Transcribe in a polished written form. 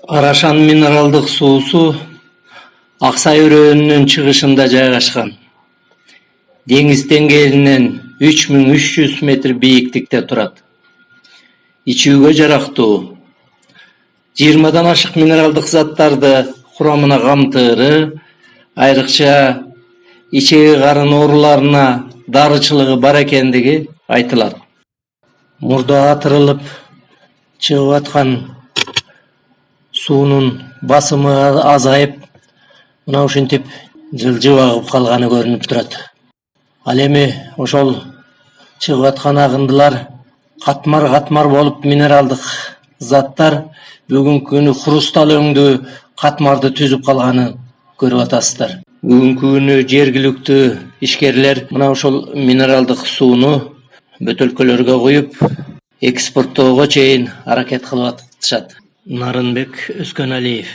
Арашан минералдык суусу Аксай өрөөнүнүн чыгышында жайгашкан. Деңиз деңгээлинен 3300 метр бийиктикте турат. Ичүүгө жарактуу 20дан ашык минералдык заттарды курамына камтыыры, айрыкча ичеги карын ооруларына дарычылыгы бар экендиги айтылат. Мурда атырылып чыгып аткан суунун басымы азайып, мына ушинтип жылжып агып калганы көрүнүп турат. Ал эми ошол чыгып аткан агындылар катмар болуп минералдык заттар бүгүнкү күнү хрусталь өңдүү катмарды түзүп калганын көрүп атасыздар. Бүгүнкү күнү жергиликтүү ишкерлер мына ошол минералдык сууну бөтөлкөлөргө куюп, экспорттоого чейин аракет кылып атышат. Нарынбек Өскөналиев.